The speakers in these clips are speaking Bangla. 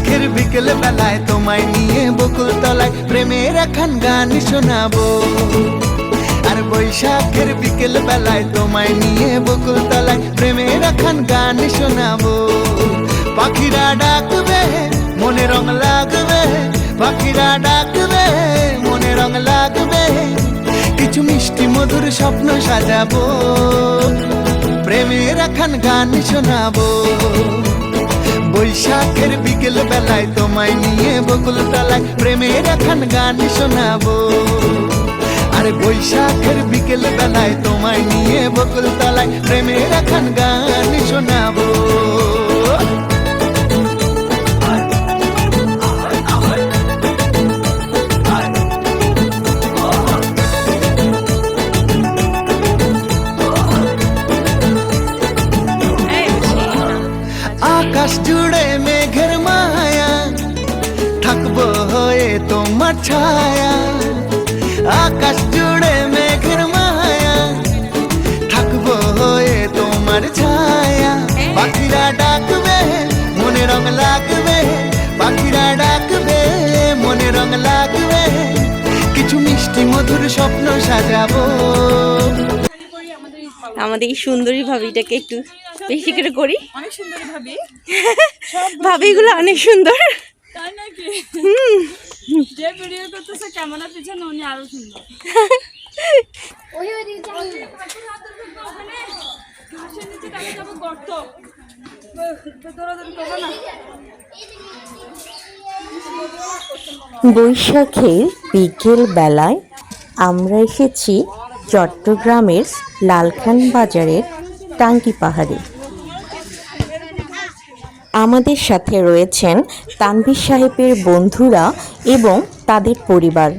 বৈশাখের বিকেল বেলায় তোমায় নিয়ে বকুল তলায় প্রেমের একখান গান শোনাবো। আর বৈশাখের বিকেল বেলায় তোমায় নিয়ে বকুল তলায় প্রেমের একখান গান শোনাবো। পাখিরা ডাকবে মনে রং লাগবে, পাখিরা ডাকবে মনে রং লাগবে, কিছু মিষ্টি মধুর স্বপ্ন সাজাবো, প্রেমের একখান গান শোনাবো। বৈশাখের বিকেল বেলায় তোমায় নিয়ে বকুল তলায় প্রেমের একখান গান শোনাবো। আরে বৈশাখের বিকেল বেলায় তোমায় নিয়ে বকুল তলায় প্রেমের একখান গান শোনাবো। আকাশ জুড়ে মেঘের মায়া, থাকবো হয়ে তোমার ছায়া। আকাশ জুড়ে মেঘের মায়া, থাকবো হয়ে তোমার ছায়া। পাখিরা ডাকবে মনে রং লাগবে, পাখিরা ডাকবে মনে রং লাগবে, কিছু মিষ্টি মধুর স্বপ্ন সাজাবো। আমাদের এই সুন্দরী ভাবিটাকে একটু বেশি করে করি। অনেক সুন্দর ভাবি, ভাবিগুলো অনেক সুন্দর, তাই নাকি? যে ভিডিও করতেছে ক্যামেরা পিছনে উনি আরো সুন্দর। বৈশাখের বিকেল বেলায় আমরা এসেছি চট্টগ্রামের লালখান বাজারের টাঙ্কি পাহাড়ে। আমাদের সাথে রয়েছেন তানভীর সাহেবের বন্ধুরা এবং তাদের পরিবার।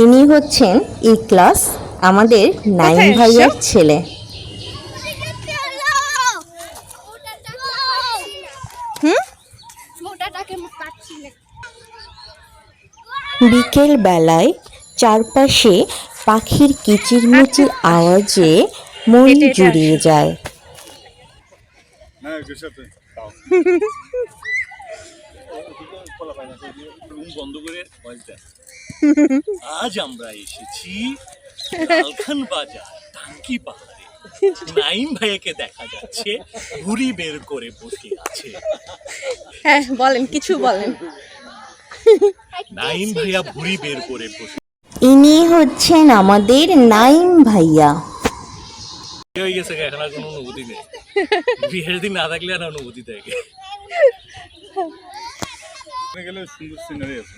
ইনি হচ্ছেন ইখলাস, আমাদের নাইম ভাইয়ের ছেলে। বিকেল বেলায় চারপাশে পাখির কিচিরমিচির আওয়াজে মন জুড়িয়ে যায়। আজ আমরা এসেছি লালখান বাজার টাঙ্কি পাহাড়ে। নাইম ভাইয়াকে দেখা যাচ্ছে ঘুড়ি বের করে বসে আছে। হ্যাঁ বলেন, কিছু বলেন। নাইম ভাইয়া ঘুড়ি বের করে বসে। ইনি হচ্ছেন আমাদের নাইম ভাইয়া। হয়ে গেছে, এখন আর কোনো অনুভূতি নেই। বিয়ের দিন না থাকলে আর অনুভূতি থাকে। সুন্দর সিনারি আছে।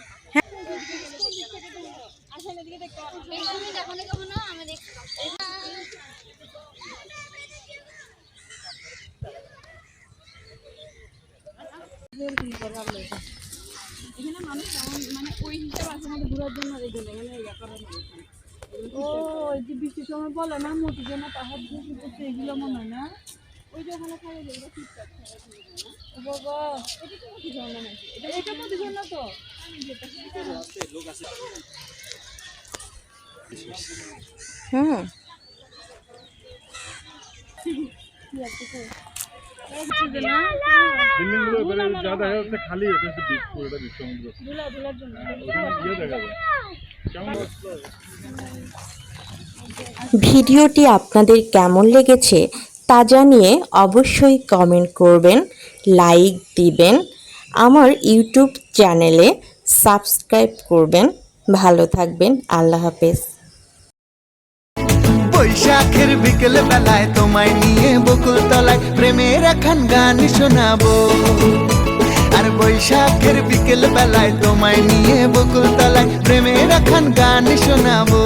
এখানে মানুষ মানে ওই হিসাব আছে আমাদের ঘোরার জন্য এখানে ইয়া করার মানুষ। ও ওই যে বৃষ্টির সময় বলে না মতি জন্য পাহাড় দিয়ে করতে, এগুলো মনে হয় না? ওই যে ওখানে খাওয়া যায় ওটা ঠিকঠাক ও বাবা, এটা কি মতি ঝর্ণা নাকি? এটা মতি ঝর্ণা তো লোক আছে। ভিডিওটি আপনাদের কেমন লেগেছে তা জানিয়ে অবশ্যই কমেন্ট করবেন, লাইক দিবেন, আমার ইউটিউব চ্যানেলে সাবস্ক্রাইব করবেন। ভালো থাকবেন, আল্লাহ হাফেজ। বৈশাখের বিকেল বেলায় তোমায় নিয়ে বকুল তলায় প্রেমের একখান গান শোনাবো। আর বৈশাখের বিকেল বেলায় তোমায় নিয়ে বকুল তলায় প্রেমের একখান গান শোনাবো।